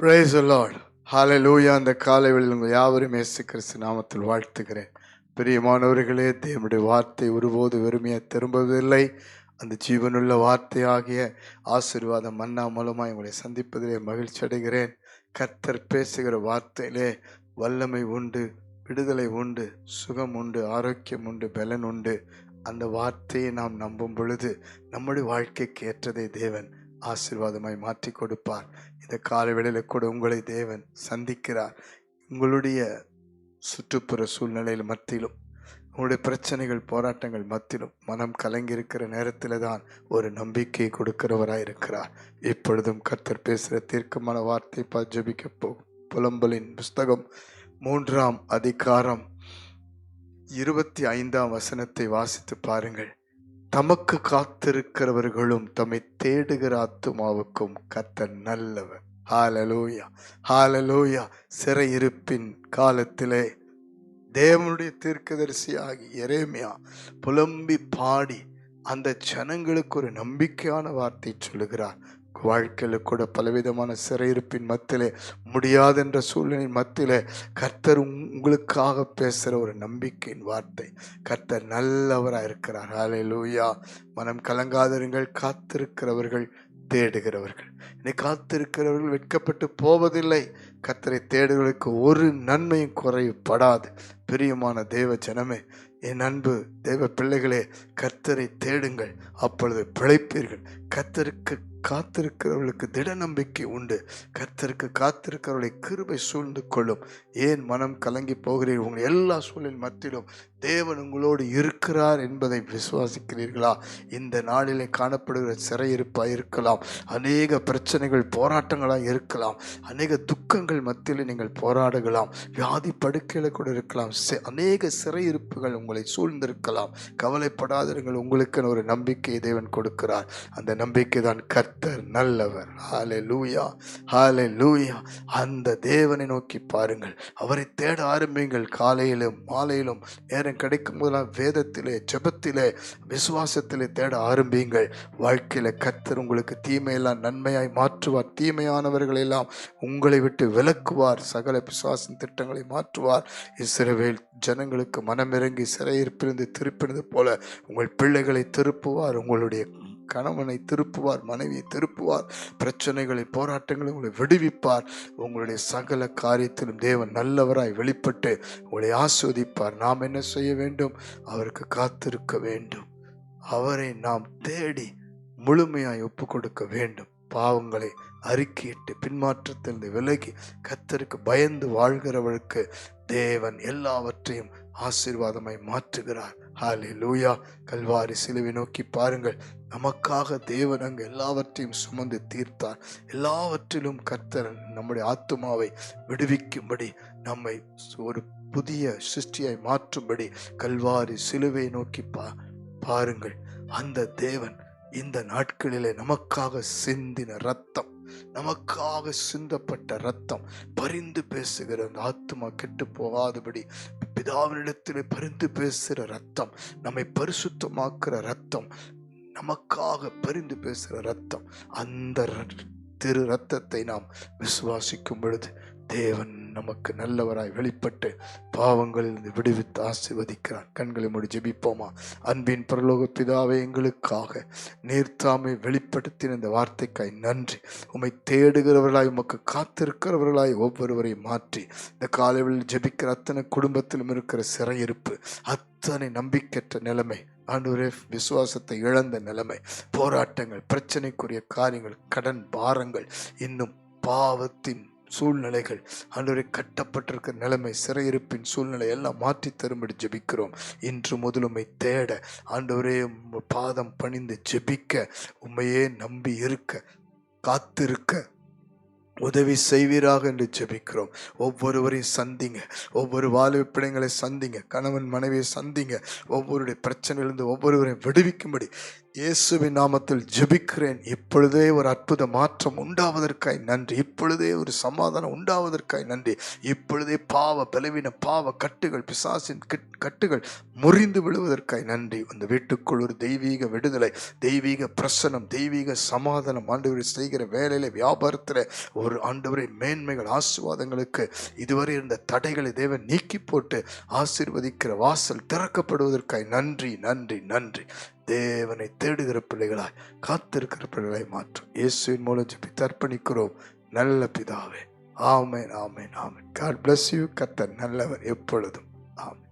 Praise the Lord. Hallelujah. அந்த காலைவெளியில் உங்கள் யாவரும் இயேசு கிறிஸ்து நாமத்தில் வாழ்த்துகிறேன். பிரியமானவர்களே, தேவனுடைய வார்த்தை ஒருபோது வெறுமையாக திரும்புவதில்லை. அந்த ஜீவனுள்ள வார்த்தையாகிய ஆசீர்வாதம் மன்னா மூலமாக உங்களை சந்திப்பதிலே மகிழ்ச்சி அடைகிறேன். கர்த்தர் பேசுகிற வார்த்தையிலே வல்லமை உண்டு, விடுதலை உண்டு, சுகம் உண்டு, ஆரோக்கியம் உண்டு, பலன் உண்டு. அந்த வார்த்தையை நாம் நம்பும் பொழுது நம்முடைய வாழ்க்கைக்கு ஏற்றதை தேவன் ஆசீர்வாதமாய் மாற்றி கொடுப்பார். இந்த காலவேளையில் கூட உங்களை தேவன் சந்திக்கிறார். உங்களுடைய சுற்றுப்புற சூழ்நிலையில் மத்தியிலும், உங்களுடைய பிரச்சனைகள் போராட்டங்கள் மத்தியிலும் மனம் கலங்கியிருக்கிற நேரத்தில் தான் ஒரு நம்பிக்கையை கொடுக்கிறவராய் இருக்கிறார். இப்பொழுதும் கர்த்தர் பேசுகிற தீர்க்கமான வார்த்தை ஜெபிக்க போகும். புலம்பலின் புஸ்தகம் 3ஆம் அதிகாரம் 25ஆம் வசனத்தை வாசித்து பாருங்கள். தமக்கு காத்திருக்கிறவர்களும் தம்மை தேடுகிற ஆத்துமாவுக்கும் கர்த்தர் நல்லவர். ஹல்லேலூயா, ஹல்லேலூயா. சிறையிருப்பின் காலத்திலே தேவனுடைய தீர்க்கதரிசியாகி எரேமியா புலம்பி பாடி அந்த ஜனங்களுக்கு ஒரு நம்பிக்கையான வார்த்தை சொல்லுகிறார். வாழ்க்கையில கூட பலவிதமான சிறையிருப்பின் மத்தியிலே, முடியாதென்ற சூழ்நிலை மத்தியிலே கர்த்தர் உங்களுக்காக பேசுகிற ஒரு நம்பிக்கையின் வார்த்தை. கர்த்தர் நல்லவராக இருக்கிறார். ஹல்லேலூயா. மனம் கலங்காதிருங்கள், காத்திருக்கிறவர்கள் தேடுகிறவர்கள். இன்னைக்கு காத்திருக்கிறவர்கள் வெட்கப்பட்டு போவதில்லை. கர்த்தரை தேடுகளுக்கு ஒரு நன்மையும் குறைப்படாது. பிரியமான தேவ ஜனமே, என் அன்பு தேவ பிள்ளைகளே, கர்த்தரை தேடுங்கள், அப்பொழுது பிழைப்பீர்கள். கர்த்தருக்கு காத்திருக்கிறவர்களுக்கு திட நம்பிக்கை உண்டு. கர்த்தருக்கு காத்திருக்கிறவர்களை கிருபை சூழ்ந்து கொள்ளும். ஏன் மனம் கலங்கி போகிறீர்கள்? உங்கள் எல்லா சூழலின் மத்தியிலும் தேவன் உங்களோடு இருக்கிறார் என்பதை விசுவாசிக்கிறீர்களா? இந்த நாளிலே காணப்படுகிற சிறையிருப்பாக இருக்கலாம், அநேக பிரச்சனைகள் போராட்டங்களாக இருக்கலாம், அநேக துக்கங்கள் மத்தியில் நீங்கள் போராடலாம், வியாதி படுக்கையில் கூட இருக்கலாம், அநேக சிறையிருப்புகள் உங்களை சூழ்ந்திருக்கலாம். கவலைப்படாதீர்கள், உங்களுக்கு ஒரு நம்பிக்கையை தேவன் கொடுக்கிறார். அந்த நம்பிக்கை தான் கர்த்தர் நல்லவர். ஹல்லேலூயா, ஹல்லேலூயா. அந்த தேவனை நோக்கி பாருங்கள், அவரை தேட ஆரம்பிங்கள். காலையிலும் மாலையிலும் நேரம் கிடைக்கும் போதெல்லாம் வேதத்திலே, ஜெபத்திலே, விசுவாசத்திலே தேட ஆரம்பிங்கள். வாழ்க்கையில கர்த்தர் உங்களுக்கு தீமையெல்லாம் நன்மையாய் மாற்றுவார். தீமையானவர்களெல்லாம் உங்களை விட்டு விலக்குவார். சகல பிசாசின் திட்டங்களை மாற்றுவார். இஸ்ரவேல் ஜனங்களுக்கு மனமிறங்கி சிறையிருப்பிலிருந்து திருப்பினது போல உங்கள் பிள்ளைகளை திருப்புவார். உங்களுடைய கணவனை திருப்புவார், மனைவியை திருப்புவார். பிரச்சனைகளை, போராட்டங்களை உங்களை விடுவிப்பார். உங்களுடைய சகல காரியத்திலும் தேவன் நல்லவராய் வெளிப்பட்டு உங்களை ஆஸ்வதிப்பார். நாம் என்ன செய்ய வேண்டும்? அவருக்கு காத்திருக்க வேண்டும். அவரை நாம் தேடி முழுமையாய் ஒப்பு கொடுக்க வேண்டும். பாவங்களை அறிக்கையிட்டு பின்மாற்றத்திலிருந்து விலகி கர்த்தருக்கு பயந்து வாழ்கிறவர்களுக்கு தேவன் எல்லாவற்றையும் ஆசீர்வாதமாய் மாற்றுகிறார். ஹல்லேலூயா. கல்வாரி சிலுவை நோக்கி பாருங்கள். நமக்காக தேவன் அங்கு எல்லாவற்றையும் சுமந்து தீர்த்தார். எல்லாவற்றிலும் கர்த்தர் நம்முடைய ஆத்துமாவை விடுவிக்கும்படி, நம்மை ஒரு புதிய சிருஷ்டியாய் மாற்றும்படி கல்வாரி சிலுவை நோக்கி பாருங்கள். அந்த தேவன் இந்த நாட்களிலே நமக்காக சிந்தின ரத்தம், நமக்காக சிந்தப்பட்ட ரத்தம் பரிந்து பேசுகிற அந்த ஆத்துமா கெட்டு போகாதபடி பிதாவினிடத்திலே பரிந்து பேசுகிற ரத்தம், நம்மை பரிசுத்தமாக்குற ரத்தம், நமக்காக பரிந்து பேசுகிற ரத்தம். அந்த திரு ரத்தத்தை நாம் விசுவாசிக்கும் பொழுது தேவன் நமக்கு நல்லவராய் வெளிப்பட்டு பாவங்களிலிருந்து விடுவித்து ஆசீர்வதிக்கிறார். கண்களை மூடி ஜெபிப்போமா? அன்பின் பரலோக பிதாவே, எங்களுக்காக நீர்த்தாமை வெளிப்படுத்தின இந்த வார்த்தைக்காய் நன்றி. உம்மை தேடுகிறவர்களாய், உமக்கு காத்திருக்கிறவர்களாய் ஒவ்வொருவரையும் மாற்றி இந்த காலையில் ஜெபிக்கிற அத்தனை குடும்பத்திலும் இருக்கிற சிறையிருப்பு, அத்தனை நம்பிக்கையற்ற நிலைமை, ஆண்டவரே, விசுவாசத்தை இழந்த நிலைமை, போராட்டங்கள், பிரச்சனைக்குரிய காரியங்கள், கடன் பாரங்கள், இன்னும் பாவத்தின் சூழ்நிலைகள், ஆண்டவரே கட்டப்பட்டிருக்கிற நிலைமை, சிறையிருப்பின் சூழ்நிலை எல்லாம் மாற்றி தரும்படி ஜெபிக்கிறோம். இன்று முதல் உம்மை தேட, ஆண்டவரே பாதம் பணிந்து ஜெபிக்க, உம்மையே நம்பி இருக்க, காத்திருக்க உதவி செய்வீராக என்று ஜெபிக்கிறோம். ஒவ்வொருவரையும் சந்திங்க, ஒவ்வொரு வாலிப பிள்ளைங்களை சந்திங்க, கணவன் மனைவியை சந்திங்க. ஒவ்வொருடைய பிரச்சனையிலிருந்து ஒவ்வொருவரையும் விடுவிக்கும்படி இயேசுவின் நாமத்தில் ஜெபிக்கிறேன். இப்பொழுதே ஒரு அற்புத மாற்றம் உண்டாவதற்காய் நன்றி. இப்பொழுதே ஒரு சமாதானம் உண்டாவதற்காய் நன்றி. இப்பொழுதே பாவ பலவீன, பாவ கட்டுகள், பிசாசின் கட்டுகள் முறிந்து விழுவதற்காய் நன்றி. அந்த வீட்டுக்குள் ஒரு தெய்வீக விடுதலை, தெய்வீக பிரசனம், தெய்வீக சமாதானம், ஆண்டவர் செய்கிற வேலையில, வியாபாரத்தில் ஒரு ஒவ்வொரு ஆண்டவரை மேன்மைகள் ஆசீர்வாதங்களுக்கு இதுவரை இருந்த தடைகளை தேவன் நீக்கி போட்டு ஆசீர்வதிக்கிற வாசல் திறக்கப்படுவதற்காய் நன்றி நன்றி நன்றி. தேவனை தேடுகிற பிள்ளைகளாய் காத்திருக்கிற பிள்ளைகளை மாற்றும் இயேசுவின் மூலம் ஜெபித்து அர்ப்பணிக்கிறோம் நல்ல பிதாவே. ஆமென் ஆமென் ஆமென். God bless you. கர்த்தர் நல்லவர் எப்பொழுதும். ஆமென்.